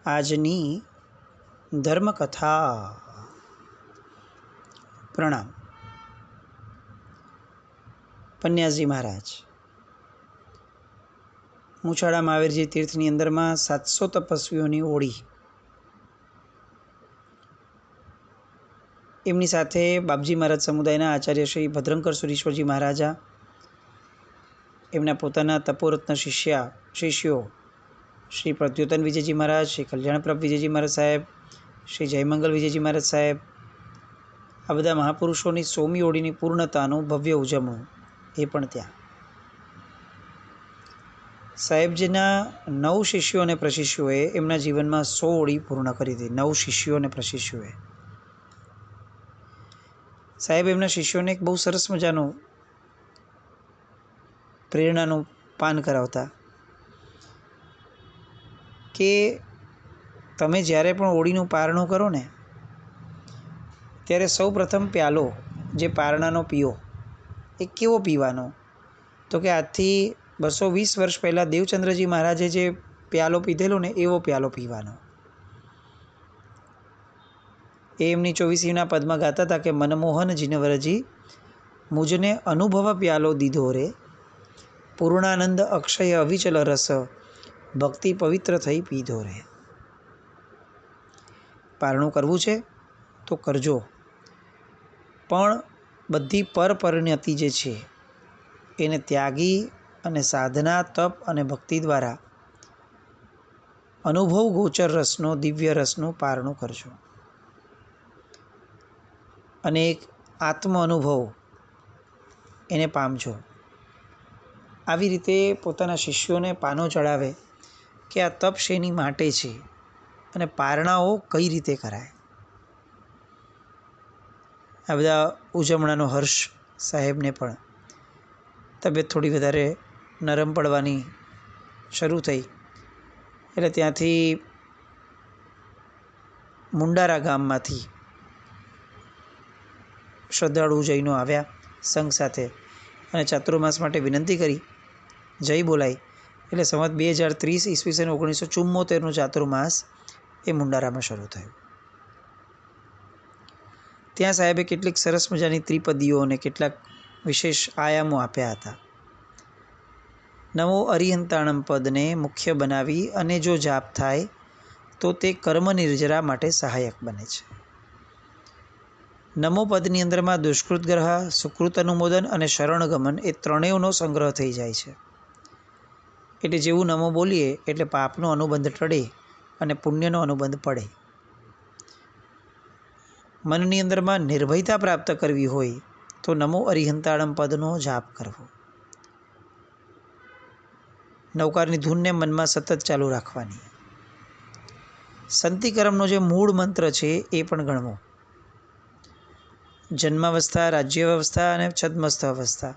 આજની ધર્મકથા. પ્રણામ. પન્યાસજી મહારાજ મૂછાળા મહાવીરજી તીર્થની અંદરમાં 700 તપસ્વીઓની ઓળી, એમની સાથે બાપજી મહારાજ સમુદાયના આચાર્ય શ્રી ભદ્રંકર સુરીશ્વરજી મહારાજા, એમના પોતાના તપોરત્ન શિષ્યો શ્રી પ્રદ્યોતન વિજયજી મહારાજ, શ્રી કલ્યાણપ્રભ વિજયજી મહારાજ સાહેબ, શ્રી જયમંગલ વિજયજી મહારાજ સાહેબ, આ બધા મહાપુરુષોની 100મી ઓળીની પૂર્ણતાનું ભવ્ય ઉજવણું એ પણ ત્યાં. સાહેબજીના 9 શિષ્યો અને પ્રશિષ્યોએ એમના જીવનમાં 100 ઓળી પૂર્ણ કરી હતી. 9 શિષ્યો અને પ્રશિષ્યોએ. સાહેબ એમના શિષ્યોને એક બહુ સરસ મજાનું પ્રેરણાનું પાન કરાવતા કે તમે જ્યારે પણ ઓળીનું પારણું કરો ને ત્યારે સૌ પ્રથમ પ્યાલો જે પારણાનો પીઓ એ કેવો પીવાનો? તો કે આજથી 220 વર્ષ પહેલાં દેવચંદ્રજી મહારાજે જે પ્યાલો પીધેલો ને એવો પ્યાલો પીવાનો. એ એમની 24મીના પદમાં ગાતા હતા કે મનમોહન જીનવરજી મુજને અનુભવ પ્યાલો દીધો રે, પૂર્ણાનંદ અક્ષય અવિચલ રસ, ભક્તિ પવિત્ર થઈ પીધો રે. પારણું કરવું છે તો કરજો, પણ બધી પરપરિણતિ જે છે એને ત્યાગી અને સાધના, તપ અને ભક્તિ દ્વારા અનુભવ ગોચર રસનો, દિવ્ય રસનું પારણું કરજો અને એક આત્મ અનુભવ એને પામજો. આવી રીતે પોતાના શિષ્યોને પાનો ચડાવે કે આ તપ શેની માટે છે અને પારણાઓ કઈ રીતે કરાય. આ બધા ઉજવણાનો હર્ષ સાહેબને પણ તબિયત થોડી વધારે નરમ પડવાની શરૂ થઈ એટલે ત્યાંથી મુંડારા ગામમાંથી શ્રદ્ધાળુ જૈનો આવ્યા સંઘ સાથે અને ચાતુર્માસ માટે વિનંતી કરી. જય બોલાઈ એટલે સંવત 2030 ઈસવીસન 1974નું ચાતુર્માસ એ મુંડારામાં શરૂ થયું. ત્યાં સાહેબે કેટલીક સરસ મજાની ત્રિપદીઓ અને કેટલાક વિશેષ આયામો આપ્યા હતા. નમો અરિહંતાણમ પદને મુખ્ય બનાવી અને જો જાપ થાય તો તે કર્મ નિર્જરા માટે સહાયક બને છે. નમો પદની અંદરમાં દુષ્કૃતગ્રહ, સુકૃત અનુમોદન અને શરણગમન એ ત્રણેયનો સંગ્રહ થઈ જાય છે. એટલે જેવું નમો બોલીએ એટલે પાપનો અનુબંધ ટળે અને પુણ્યનો અનુબંધ પડે. મનની અંદરમાં નિર્ભયતા પ્રાપ્ત કરવી હોય તો નમો અરિહંતાણમ પદનો જાપ કરવો. નવકારની ધૂનને મનમાં સતત ચાલુ રાખવાની. સંતિકરમનો જે મૂળ મંત્ર છે એ પણ ગણવો. જન્માવસ્થા, રાજ્યાવસ્થા અને છદ્મસ્થ અવસ્થા,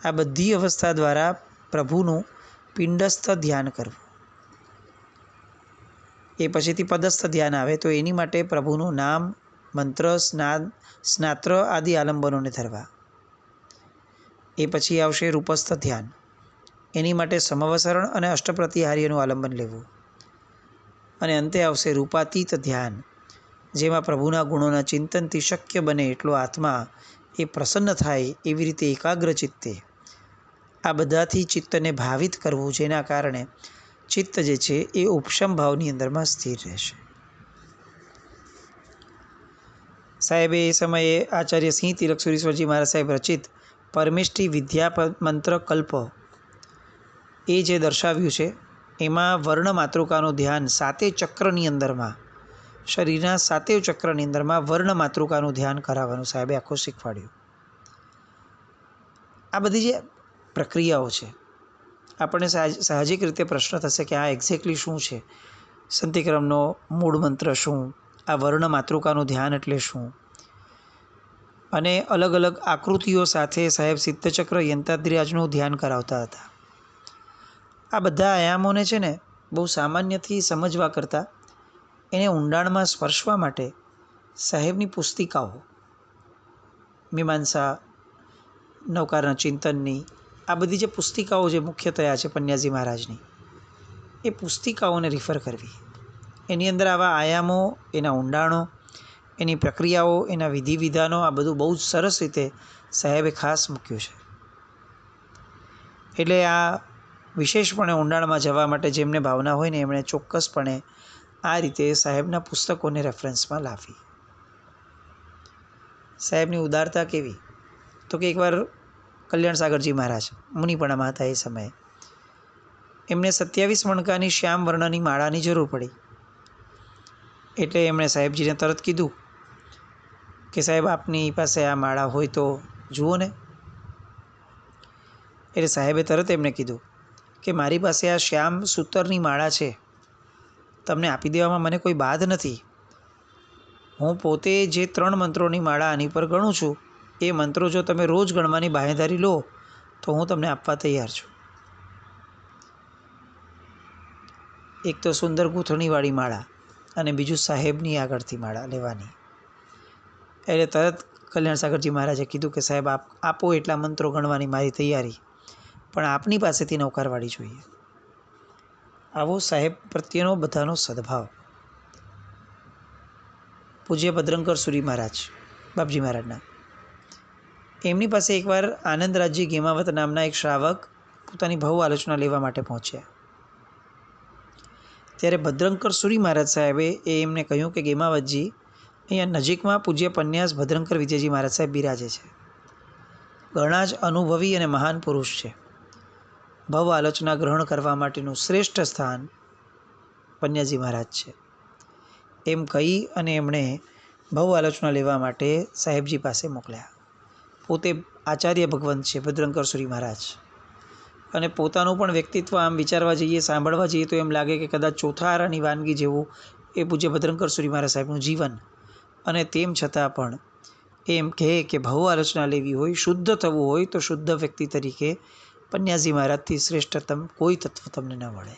આ બધી અવસ્થા દ્વારા પ્રભુનું પિંડસ્થ ધ્યાન કરવું. એ પછીથી પદસ્થ ધ્યાન આવે તો એની માટે પ્રભુનું નામ, મંત્ર, સ્નાત્ર આદિ આલંબનોને ધરવા. એ પછી આવશે રૂપસ્થ ધ્યાન. એની માટે સમવસરણ અને અષ્ટપ્રતિહાર્યનું આલંબન લેવું. અને અંતે આવશે રૂપાતીત ધ્યાન, જેમાં પ્રભુના ગુણોના ચિંતનથી શક્ય બને એટલો આત્મા એ પ્રસન્ન થાય એવી રીતે એકાગ્ર ચિત્તે આ બધાથી ચિત્તને ભાવિત કરવું, જેના કારણે ચિત્ત જે છે એ ઉપશમ ભાવની અંદરમાં સ્થિર રહેશે. સાહેબે એ સમયે આચાર્ય સિંહ તિલક સુરીશ્વરજી મહારાજ સાહેબ રચિત પરમેષ્ઠી વિદ્યા મંત્ર કલ્પ એ જે દર્શાવ્યું છે એમાં વર્ણ માતૃકાનું ધ્યાન 7 ચક્રની અંદરમાં, શરીરના 7 ચક્રની અંદરમાં વર્ણ માતૃકાનું ધ્યાન કરાવવાનું સાહેબે આખું શીખવાડ્યું. આ બધી જે પ્રક્રિયાઓ છે આપણને સાહજિક રીતે પ્રશ્ન થશે કે આ એક્ઝેક્ટલી શું છે? સંતિક્રમનો મૂળ મંત્ર શું? આ વર્ણ માતૃકાનું ધ્યાન એટલે શું? અને અલગ અલગ આકૃતિઓ સાથે સાહેબ સિદ્ધચક્ર, યંત્રાદ્રિરાજનું ધ્યાન કરાવતા હતા. આ બધા આયામોને છે ને બહુ સામાન્યથી સમજવા કરતાં એને ઊંડાણમાં સ્પર્શવા માટે સાહેબની પુસ્તિકાઓ, મીમાંસા, નવકારના ચિંતનની, આ બધી જે પુસ્તિકાઓ જે મુખ્યતયા છે પન્યાસજી મહારાજની, એ પુસ્તિકાઓને રિફર કરવી. એની અંદર આવા આયામો, એના ઊંડાણો, એની પ્રક્રિયાઓ, એના વિધિ વિધાનો, આ બધું બહુ જ સરસ રીતે સાહેબે ખાસ મૂક્યું છે. એટલે આ વિશેષપણે ઊંડાણમાં જવા માટે જેમને ભાવના હોય ને એમણે ચોક્કસપણે આ રીતે સાહેબના પુસ્તકોને રેફરન્સમાં લાવી. સાહેબની ઉદારતા કેવી? તો કે એકવાર કલ્યાણ સાગરજી મહારાજ મુનિપણામાં હતા એ સમયે એમને 27 મણકાની શ્યામ વર્ણની માળાની જરૂર પડી. એટલે એમણે સાહેબજીને તરત કીધું કે સાહેબ આપની પાસે આ માળા હોય તો જુઓ ને. એટલે સાહેબે તરત એમને કીધું કે મારી પાસે આ શ્યામ સૂતરની માળા છે, તમને આપી દેવામાં મને કોઈ બાધ નથી. હું પોતે જે 3 મંત્રોની માળા આની પર ગણું છું એ મંત્રો જો તમે રોજ ગણવાની બાંહેધરી લો તો હું તમને આપવા તૈયાર છું. એક તો સુંદર ગૂંથણીવાળી માળા અને બીજું સાહેબની આગળથી માળા લેવાની. એટલે તરત કલ્યાણ સાગરજી મહારાજે કીધું કે સાહેબ આપો એટલા મંત્રો ગણવાની મારી તૈયારી, પણ આપની પાસેથી નવકારવાળી જોઈએ. આવો સાહેબ પ્રત્યેનો બધાનો સદભાવ. પૂજ્ય ભદ્રંકર સુરી મહારાજ બાપજી મહારાજના એમની પાસે એકવાર આનંદરાજજી ગેમાવત નામના એક શ્રાવક પોતાની ભવ આલોચના લેવા માટે પહોંચ્યા. ત્યારે ભદ્રંકર સુરી મહારાજ સાહેબે એમને કહ્યું કે ગેમાવતજી, અહીંયા નજીકમાં પૂજ્ય પન્યાસ ભદ્રંકર વિજયજી મહારાજ સાહેબ બિરાજે છે. ઘણા જ અનુભવી અને મહાન પુરુષ છે. ભવ આલોચના ગ્રહણ કરવા માટેનું શ્રેષ્ઠ સ્થાન પન્યાજી મહારાજ છે. એમ કહી અને એમણે ભવ આલોચના લેવા માટે સાહેબજી પાસે મોકલ્યા. પોતે આચાર્ય ભગવંત છે ભદ્રંકર સુરી મહારાજ, અને પોતાનું પણ વ્યક્તિત્વ આમ વિચારવા જઈએ, સાંભળવા જઈએ તો એમ લાગે કે કદાચ ચોથા આરાની વાનગી જેવું એ પૂજ્ય ભદ્રંકર સુરી મહારાજ સાહેબનું જીવન. અને તેમ છતાં પણ એમ કહે કે ભવ આલોચના લેવી હોય, શુદ્ધ થવું હોય તો શુદ્ધ વ્યક્તિ તરીકે પન્યાજી મહારાજથી શ્રેષ્ઠતમ કોઈ તત્વ તમને ન મળે.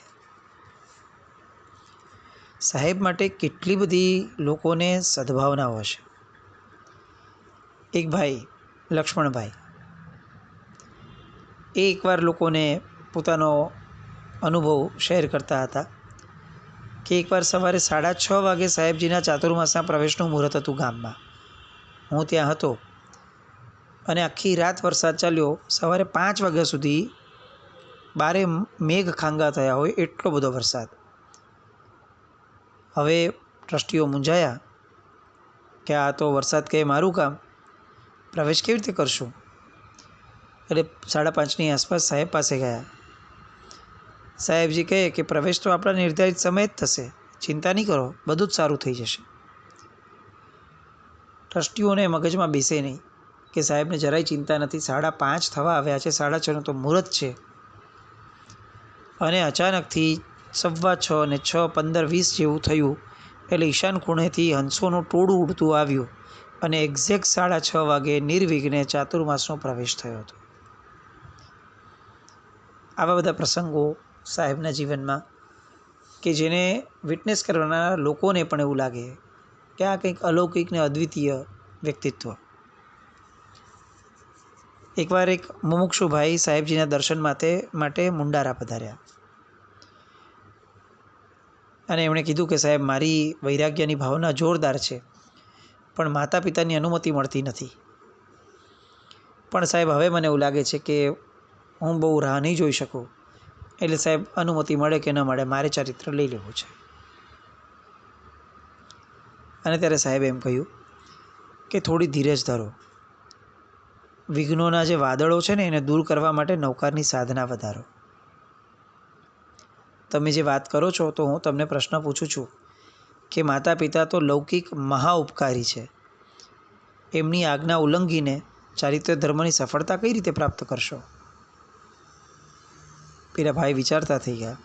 સાહેબ માટે કેટલી બધી લોકોને સદભાવનાઓ હશે. એક ભાઈ લક્ષ્મણભાઈ એ એકવાર લોકોને પોતાનો અનુભવ શેર કરતા હતા કે એકવાર સવારે 6:30 વાગે સાહેબજીના ચાતુર્માસના પ્રવેશનું મુહૂર્ત હતું ગામમાં. હું ત્યાં હતો અને આખી રાત વરસાદ ચાલ્યો. સવારે 5 વાગ્યા સુધી બારે મેઘ ખાંગા થયા હોય એટલો બધો વરસાદ. હવે ટ્રસ્ટીઓ મૂંઝાયા કે આ તો વરસાદ કહે મારું કામ, પ્રવેશ કેવી રીતે કરશું? એટલે 5:30ની આસપાસ સાહેબ પાસે ગયા. સાહેબજી કહે કે પ્રવેશ તો આપણા નિર્ધારિત સમયે જ થશે, ચિંતા નહીં કરો, બધું જ સારું થઈ જશે. ટ્રસ્ટીઓને મગજમાં બેસે નહીં કે સાહેબને જરાય ચિંતા નથી. 5:30 થવા આવ્યા છે, 6:30નું તો મુહૂર્ત છે. અને અચાનકથી 6:15 ને 6:15-20 જેવું થયું એટલે ઈશાન ખૂણેથી હંસોનું ટોળું ઉડતું આવ્યું અને એક્ઝેક્ટ 6:30 વાગે નિર્વિઘ્ને ચાતુર્માસનો પ્રવેશ થયો હતો. આવા બધા પ્રસંગો સાહેબના જીવનમાં કે જેને વિટનેસ કરવાના લોકોને પણ એવું લાગે કે આ કંઈક અલૌકિક ને અદ્વિતીય વ્યક્તિત્વ. એકવાર એક મુમુક્ષુભાઈ સાહેબજીના દર્શન માટે મુંડારા પધાર્યા અને એમણે કીધું કે સાહેબ મારી વૈરાગ્યની ભાવના જોરદાર છે, પણ માતા પિતાની અનુમતિ મળતી નથી. પણ સાહેબ હવે મને એવું લાગે છે કે હું બહુ રાહ નહીં જોઈ શકું, એટલે સાહેબ અનુમતિ મળે કે ન મળે મારે ચરિત્ર લઈ લેવું છે. અને ત્યારે સાહેબે એમ કહ્યું કે થોડી ધીરજ ધરો. વિઘ્નોના જે વાદળો છે ને એને દૂર કરવા માટે નવકારની સાધના વધારો. તમે જે વાત કરો છો તો હું તમને પ્રશ્ન પૂછું છું કે માતા પિતા તો લૌકિક મહા ઉપકારી છે, એમની આજ્ઞા ઉલ્લંઘીને ચારિત્ર્ય ધર્મની સફળતા કઈ રીતે પ્રાપ્ત કરશો? પેલા ભાઈ વિચારતા થઈ ગયા.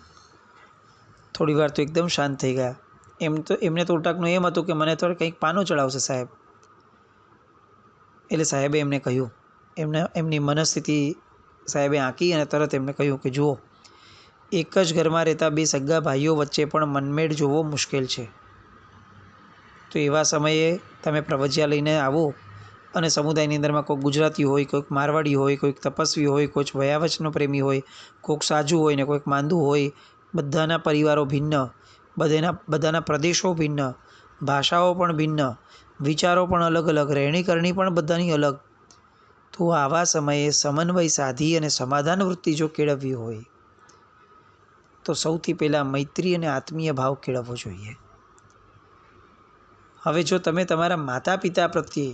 થોડી વાર તો એકદમ શાંત થઈ ગયા. એમને તો ઉલટાકનું એમ હતું કે મને તો કંઈક પાનો ચડાવશે સાહેબ. એટલે સાહેબે એમને કહ્યું, એમની મનસ્થિતિ સાહેબે આંકી અને તરત એમને કહ્યું કે જુઓ, એક જ ઘરમાં રહેતા 2 સગા ભાઈઓ વચ્ચે પણ મનમેળ જોવો મુશ્કેલ છે. તો એવા સમયે તમે પ્રવજ્યા લઈને આવો અને સમુદાયની અંદરમાં કોઈક ગુજરાતી હોય, કોઈક મારવાડી હોય, કોઈક તપસ્વી હોય, કોઈક વયાવચનો પ્રેમી હોય, કોઈક સાજુ હોય ને કોઈક માંદું હોય, બધાના પરિવારો ભિન્ન, બધાના પ્રદેશો ભિન્ન, ભાષાઓ પણ ભિન્ન, વિચારો પણ અલગ અલગ, રહેણીકરણી પણ બધાની અલગ. તો આવા સમયે સમન્વય સાધી અને સમાધાન વૃત્તિ જો કેળવવી હોય તો સૌથી પહેલાં મૈત્રી અને આત્મીય ભાવ કેળવવો જોઈએ. હવે જો તમે તમારા માતા પિતા પ્રત્યે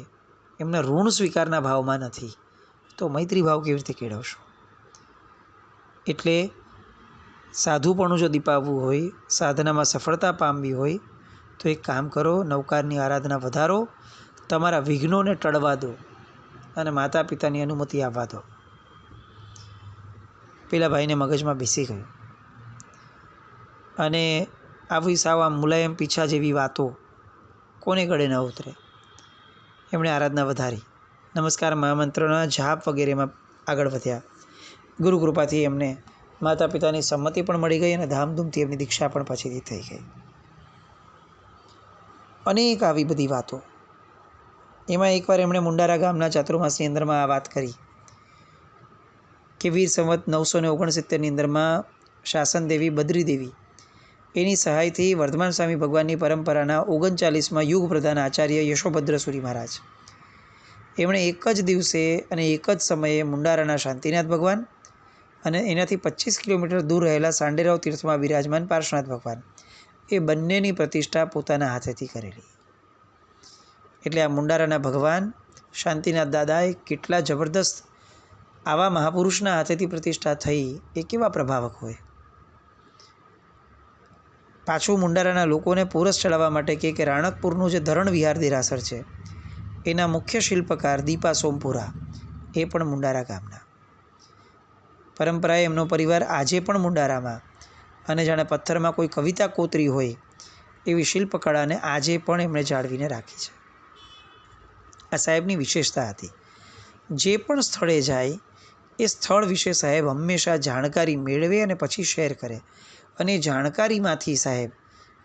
એમના ઋણ સ્વીકારના ભાવમાં નથી તો મૈત્રી ભાવ કેવી રીતે કેળવશો? એટલે સાધુપણું જો દીપાવવું હોય, સાધનામાં સફળતા પામવી હોય તો એક કામ કરો, નવકારની આરાધના વધારો, તમારા વિઘ્નોને ટળવા દો અને માતા પિતાની અનુમતિ આપવા દો. પેલા ભાઈને મગજમાં બેસી ગયું અને આવી સાવ આમ મુલાયમ પીછા જેવી વાતો કોને ગળે ન ઉતરે. એમણે આરાધના વધારી, નમસ્કાર મહામંત્રના જાપ વગેરેમાં આગળ વધ્યા. ગુરુ કૃપાથી એમને માતા પિતાની સંમતિ પણ મળી ગઈ અને ધામધૂમથી એમની દીક્ષા પણ પછીથી થઈ ગઈ. અનેક આવી બધી વાતો. એમાં એકવાર એમણે મુંડારા ગામના ચાતુર્માસની અંદરમાં આ વાત કરી કે વીર સંવત 969ની અંદરમાં શાસન દેવી બદ્રી દેવી એની સહાયથી વર્ધમાન સ્વામી ભગવાનની પરંપરાના 39માં યુગ પ્રધાન આચાર્ય યશોભદ્ર સુરી મહારાજ એમણે એક જ દિવસે અને એક જ સમયે મુંડારાના શાંતિનાથ ભગવાન અને એનાથી 25 કિલોમીટર દૂર રહેલા સાંડેરાવ તીર્થમાં બિરાજમાન પાર્શ્વનાથ ભગવાન એ બંનેની પ્રતિષ્ઠા પોતાના હાથેથી કરેલી. એટલે આ મુંડારાના ભગવાન શાંતિનાથ દાદાએ કેટલા જબરદસ્ત આવા મહાપુરુષના હાથેથી પ્રતિષ્ઠા થઈ એ કેવા પ્રભાવક હોય. પાછું મુંડારાના લોકોને પૂરસ ચડાવવા માટે કે રાણકપુરનું જે ધરણ વિહાર દેરાસર છે એના મુખ્ય શિલ્પકાર દીપા સોમપુરા એ પણ મુંડારા ગામના. પરંપરાએ એમનો પરિવાર આજે પણ મુંડારામાં અને જાણે પથ્થરમાં કોઈ કવિતા કોતરી હોય એવી શિલ્પકળાને આજે પણ એમણે જાળવીને રાખી છે. આ સાહેબની વિશેષતા હતી. જે પણ સ્થળે જાય એ સ્થળ વિશે સાહેબ હંમેશા જાણકારી મેળવે અને પછી શેર કરે અને જાણકારીમાંથી સાહેબ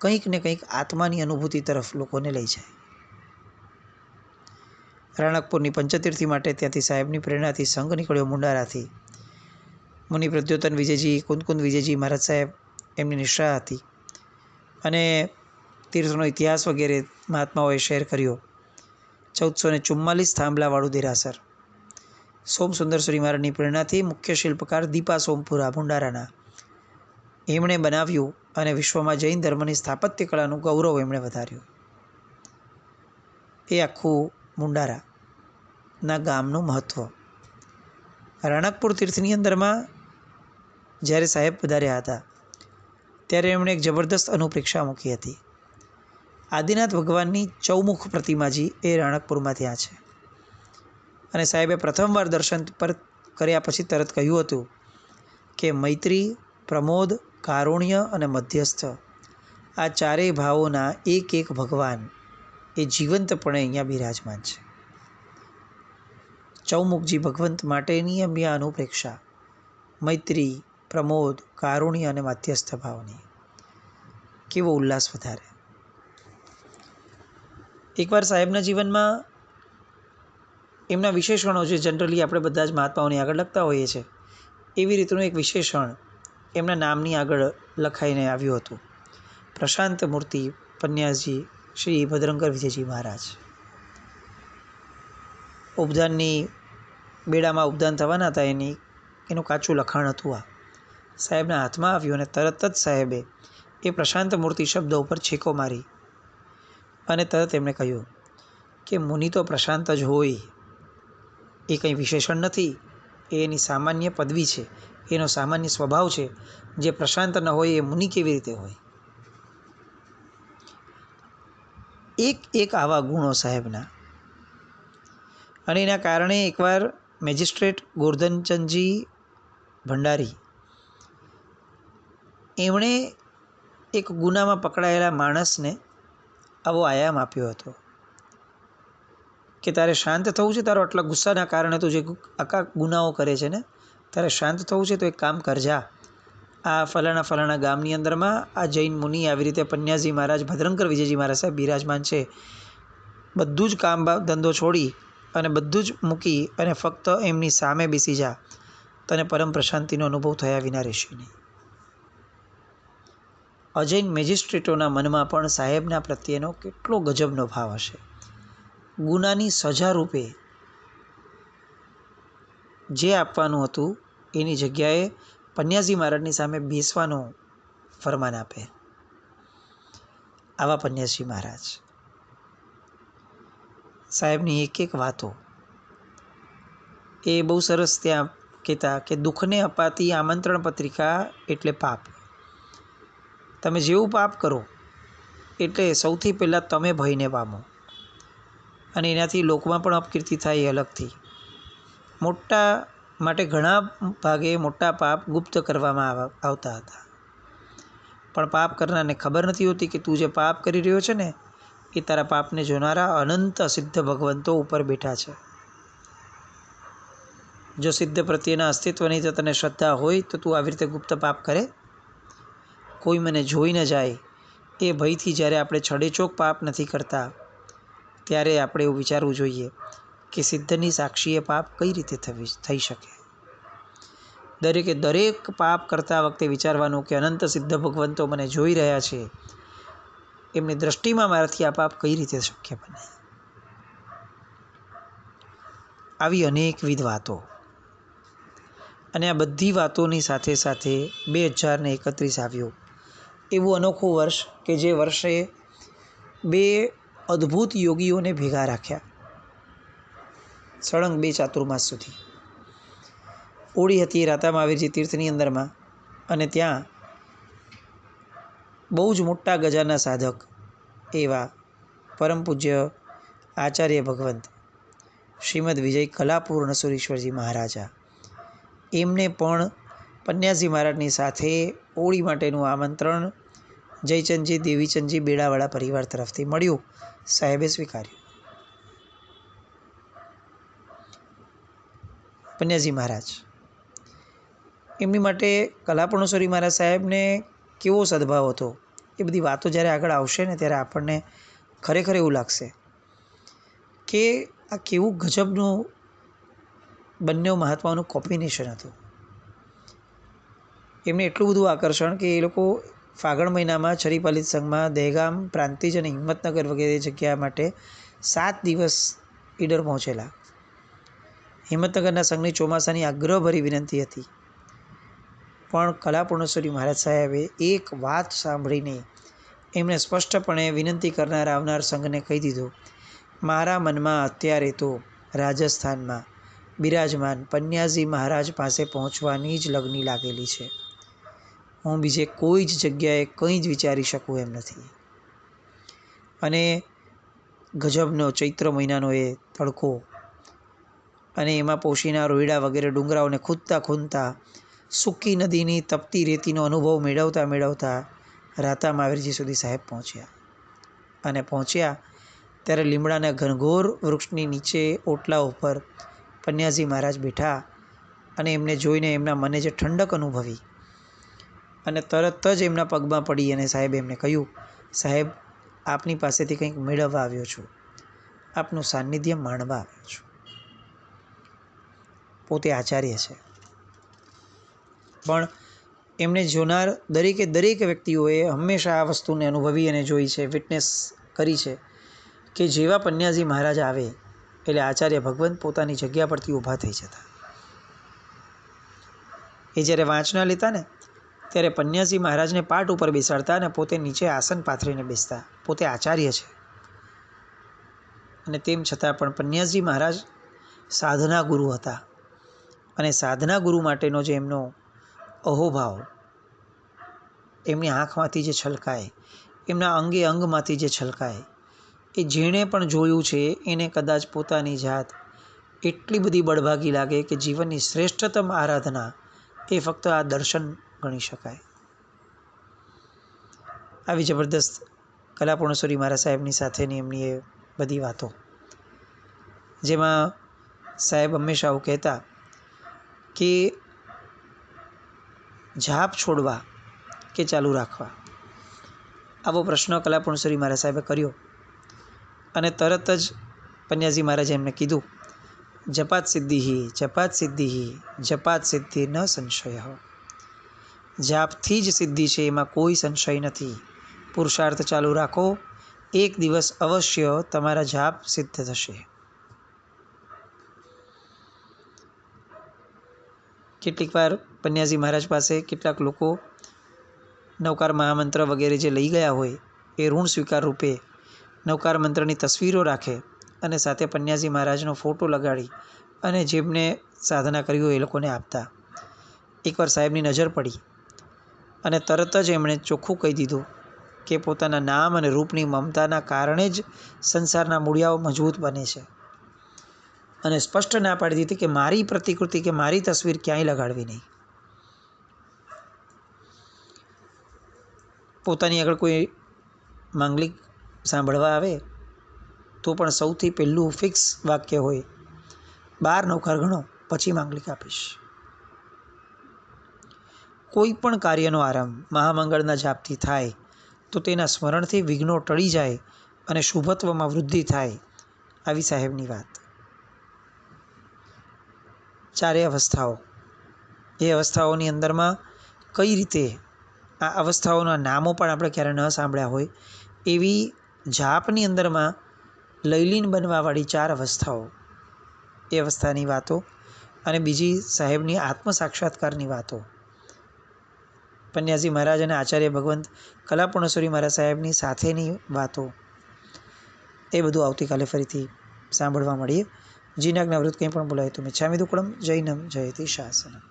કંઈક ને કંઈક આત્માની અનુભૂતિ તરફ લોકોને લઈ જાય. રાણકપુરની પંચતીર્થી માટે ત્યાંથી સાહેબની પ્રેરણાથી સંઘ નીકળ્યો મુંડારાથી. મુનિ પ્રદ્યોતન વિજયજી, કુંદકુંદ વિજયજી મહારાજ સાહેબ એમની નિષ્ઠા હતી અને તીર્થનો ઇતિહાસ વગેરે મહાત્માઓએ શેર કર્યો. 1444 થાંભલાવાળું દેરાસર સોમસુંદર સુરી મહારાજની પ્રેરણાથી મુખ્ય શિલ્પકાર દીપા સોમપુરા મુંડારાના એમણે બનાવ્યું અને વિશ્વમાં જૈન ધર્મની સ્થાપત્ય કળાનું ગૌરવ એમણે વધાર્યું. એ આખું મુંડારાના ગામનું મહત્ત્વ. રાણકપુર તીર્થની અંદરમાં જ્યારે સાહેબ પધાર્યા હતા ત્યારે એમણે એક જબરદસ્ત અનુપ્રેક્ષા મૂકી હતી. આદિનાથ ભગવાનની ચૌમુખ પ્રતિમાજી એ રાણકપુરમાં ત્યાં છે અને સાહેબે પ્રથમવાર દર્શન પર કર્યા પછી તરત કહ્યું હતું કે મૈત્રી, પ્રમોદ, કારુણ્ય અને મધ્યસ્થ આ ચારેય ભાવોના એક એક ભગવાન એ જીવંતપણે અહીંયા બિરાજમાન છે. ચૌમુખજી ભગવંત માટેની એમની અનુપ્રેક્ષા મૈત્રી, પ્રમોદ, કારુણ્ય અને મધ્યસ્થ ભાવની કેવો ઉલ્લાસ વધારે. એકવાર સાહેબના જીવનમાં એમના વિશેષણો જે જનરલી આપણે બધા જ મહાત્માઓની આગળ લખતા હોઈએ છીએ એવી રીતનું એક વિશેષણ એમના નામની આગળ લખાઈને આવ્યું હતું. પ્રશાંત મૂર્તિ પન્યાસજી શ્રી ભદ્રંકર વિજયજી મહારાજ. ઉપદાનની બેડામાં ઉપદાન થવાના હતા એનું કાચું લખાણ હતું. આ સાહેબના હાથમાં આવ્યું અને તરત જ સાહેબે એ પ્રશાંત મૂર્તિ શબ્દ ઉપર છેકો મારી અને તરત એમણે કહ્યું કે મુનિ તો પ્રશાંત જ હોય, એ કંઈ વિશેષણ નથી, એ એની સામાન્ય પદવી છે, એનો સામાન્ય સ્વભાવ છે. જે પ્રશાંત ન હોય એ મુનિ કેવી રીતે હોય? એક એક આવા ગુણો સાહેબના. અને એના કારણે એકવાર મેજિસ્ટ્રેટ ગોરધનચંદજી ભંડારી એમણે એક ગુનામાં પકડાયેલા માણસને આવો આયામ આપ્યો હતો કે તારે શાંત થવું છે, તારો આટલા ગુસ્સાના કારણે તું જે આખા ગુનાઓ કરે છે ને, તારે શાંત થવું છે તો એક કામ કરજા. આ ફલાણા ગામની અંદરમાં આ જૈન મુનિ આવી રીતે પન્યાસજી મહારાજ, ભદ્રંકર વિજયજી મહારાજ સાહેબ બિરાજમાન છે. બધું જ કામ ધંધો છોડી અને બધું જ મૂકી અને ફક્ત એમની સામે બેસી જા, તને પરમ પ્રશાંતિનો અનુભવ થયા વિના રહેશે નહીં. અજૈન મેજિસ્ટ્રેટોના મનમાં પણ સાહેબના પ્રત્યેનો કેટલો ગજબનો ભાવ હશે. ગુનાની સજા રૂપે જે આપવાનું હતું એની જગ્યાએ પન્યાજી મહારાજની સામે બેસવાનો ફરમાન આપે. આવા પન્યાજી મહારાજ સાહેબની એક એક વાતો એ બહુ સરસ ત્યાં કહેતા કે દુઃખને અપાતી આમંત્રણ પત્રિકા એટલે પાપ. તમે જેવું પાપ કરો એટલે સૌથી પહેલાં તમે ભયને પામો અને એનાથી લોકમાં પણ અપકીર્તિ થાય એ અલગથી. મોટા માટે ઘણા ભાગે મોટા પાપ ગુપ્ત કરવામાં આવતા હતા, પણ પાપ કરનારને ખબર નથી હોતી કે તું જે પાપ કરી રહ્યો છે ને એ તારા પાપને જોનારા અનંત સિદ્ધ ભગવંતો ઉપર બેઠા છે. જો સિદ્ધ પ્રત્યેના અસ્તિત્વની તો તને શ્રદ્ધા હોય તો તું આવી રીતે ગુપ્ત પાપ કરે. કોઈ મને જોઈ ન જાય એ ભયથી જ્યારે આપણે છડેચોક પાપ નથી કરતા ત્યારે આપણે એવું વિચારવું જોઈએ કે સિદ્ધની સાક્ષીએ પાપ કઈ રીતે થઈ શકે. દરેકે દરેક પાપ કરતા વખતે વિચારવાનું કે અનંત સિદ્ધ ભગવંતો મને જોઈ રહ્યા છે, એમની દૃષ્ટિમાં મારાથી આ પાપ કઈ રીતે શક્ય બને. આવી અનેકવિધ વાતો. અને આ બધી વાતોની સાથે સાથે 2031 આવ્યું, એવું અનોખું વર્ષ કે જે વર્ષે બે અદ્ભુત યોગીઓને ભેગા રાખ્યા સળંગ 2 ચાતુર્માસ સુધી. ઓળી હતી રાતા મહાવીરજી તીર્થની અંદરમાં, અને ત્યાં બહુ જ મોટા ગજાના સાધક એવા પરમ પૂજ્ય આચાર્ય ભગવંત શ્રીમદ વિજય કલાપૂર્ણસુરીશ્વરજી મહારાજા, એમને પણ પન્યાજી મહારાજની સાથે ઓળી માટેનું આમંત્રણ જયચંદજી દેવીચંદજી બેડાવાળા પરિવાર તરફથી મળ્યું. સાહેબે સ્વીકાર્યું. પન્યાજી મહારાજ એમની માટે કલાપૂર્ણેશ્વરી મહારાજ સાહેબને કેવો સદભાવ હતો એ બધી વાતો જ્યારે આગળ આવશે ને ત્યારે આપણને ખરેખર એવું લાગશે કે આ કેવું ગજબનું બંને મહાત્માઓનું કોમ્બિનેશન હતું. એમને એટલું બધું આકર્ષણ કે એ લોકો ફાગણ મહિનામાં છરીપાલિત સંઘમાં દહેગામ, પ્રાંતિજ અને હિંમતનગર વગેરે જગ્યા માટે 7 દિવસ ઈડર પહોંચેલા. હિંમતનગરના સંઘની ચોમાસાની આગ્રહભરી વિનંતી હતી, પણ કલાપૂર્ણેશ્વરી મહારાજ સાહેબે એક વાત સાંભળીને એમણે સ્પષ્ટપણે વિનંતી કરનાર આવનાર સંઘને કહી દીધું, મારા મનમાં અત્યારે તો રાજસ્થાનમાં બિરાજમાન પન્યાજી મહારાજ પાસે પહોંચવાની જ લગ્ની લાગેલી છે. હું બીજે કોઈ જ જગ્યાએ કંઈ જ વિચારી શકું એમ નથી. અને ગજબનો ચૈત્ર મહિનાનો એ તડકો અને એમાં પોશીના રોયડા વગેરે ડુંગરાઓને ખૂંદતા ખૂંદતા સૂકી નદીની તપતી રેતીનો અનુભવ મેળવતા મેળવતા રાતા મહાવીરજી સુધી સાહેબ પહોંચ્યા. અને પહોંચ્યા ત્યારે લીમડાના ઘનઘોર વૃક્ષની નીચે ઓટલા ઉપર પન્યાજી મહારાજ બેઠા, અને એમને જોઈને એમના મને જે ઠંડક અનુભવી અને તરત જ એમના પગમાં પડી અને સાહેબ એમને કહ્યું, સાહેબ આપની પાસેથી કંઈક મેળવવા આવ્યો છું, આપનું સાનિધ્ય માણવા આવ્યો છું. પોતે આચાર્ય છે, પણ એમને જોનાર દરેકે દરેક વ્યક્તિઓએ હંમેશા આ વસ્તુને અનુભવી અને જોઈ છે, વિટનેસ કરી છે કે જેવા પન્યાજી મહારાજ આવે એટલે આચાર્ય ભગવંત પોતાની જગ્યા પરથી ઊભા થઈ જતા. એ જ્યારે વાંચના લેતા ને ત્યારે પન્યાજી મહારાજને પાટ ઉપર બેસાડતા અને પોતે નીચે આસન પાથરીને બેસતા. પોતે આચાર્ય છે, અને તેમ છતાં પણ પન્યાજી મહારાજ સાધના ગુરુ હતા, અને સાધના ગુરુ માટેનો જે એમનો અહોભાવ, એમની આંખમાંથી જે છલકાય, એમના અંગે અંગમાંથી જે છલકાય, એ જેણે પણ જોયું છે એને કદાચ પોતાની જાત એટલી બધી બળભાગી લાગે કે જીવનની શ્રેષ્ઠતમ આરાધના એ ફક્ત આ દર્શન ગણી શકાય. આવી જબરદસ્ત કલાપૂર્ણેશ્વરી મહારાજ સાહેબની સાથેની એમની એ બધી વાતો, જેમાં સાહેબ હંમેશા આવું કહેતા કે જાપ છોડવા કે ચાલુ રાખવા, આવો પ્રશ્ન કલાપૂર્ણેશ્વરી મહારાજ સાહેબે કર્યો. અને તરત જ પન્યાજી મહારાજે એમને કીધું, જપાત સિદ્ધિ જપાત સિદ્ધિ જપાત સિદ્ધિ ન સંશય. જાપથી જ સિદ્ધિ છે, એમાં કોઈ સંશય નથી. પુરુષાર્થ ચાલુ રાખો, એક દિવસ અવશ્ય તમારા જાપ સિદ્ધ થશે. કેટલીક વાર પન્યાજી મહારાજ પાસે કેટલાક લોકો નવકાર મહામંત્ર વગેરે જે લઈ ગયા હોય એ ઋણ સ્વીકાર રૂપે નવકાર મંત્રની તસવીરો રાખે અને સાથે પન્યાજી મહારાજનો ફોટો લગાડી અને જેમને સાધના કરી હોય એ લોકોને આપતા. એકવાર સાહેબની નજર પડી અને તરત જ એમણે ચોખ્ખું કહી દીધું કે પોતાના નામ અને રૂપની મમતાના કારણે જ સંસારના મૂળિયાઓ મજબૂત બને છે, અને સ્પષ્ટ ના પાડી દીધી કે મારી પ્રતિકૃતિ કે મારી તસવીર ક્યાંય લગાડવી નહીં. પોતાની આગળ કોઈ માંગલિક સાંભળવા આવે તો પણ સૌથી પહેલું ફિક્સ વાક્ય હોય, 12 નવકાર ગણો પછી માંગલિક આપીશ. કોઈ પણ કાર્યનો આરંભ મહામંગળના જાપથી થાય તો તેના સ્મરણથી વિઘ્નો ટળી જાય અને શુભત્વમાં વૃદ્ધિ થાય. આવી સાહેબની વાત. 4 અવસ્થાઓ, એ અવસ્થાઓની અંદરમાં કઈ રીતે આ અવસ્થાઓના નામો પણ આપણે ક્યારે ન સાંભળ્યા હોય એવી જાપની અંદરમાં લયલીન બનવાવાળી 4 અવસ્થાઓ, એ અવસ્થાની વાતો અને બીજી સાહેબની આત્મ સાક્ષાત્કારની વાતો. પન્યાજી મહારાજ અને આચાર્ય ભગવંત કલાપૂર્ણેશ્વરી મહારાજ સાહેબની સાથેની વાતો, એ બધું આવતીકાલે ફરીથી સાંભળવા મળીએ. જીનાજ્ઞાવૃત કંઈ પણ બોલાય તો મિચ્છામિ દુક્કડમ. જૈનમ જયતિ શાસનમ.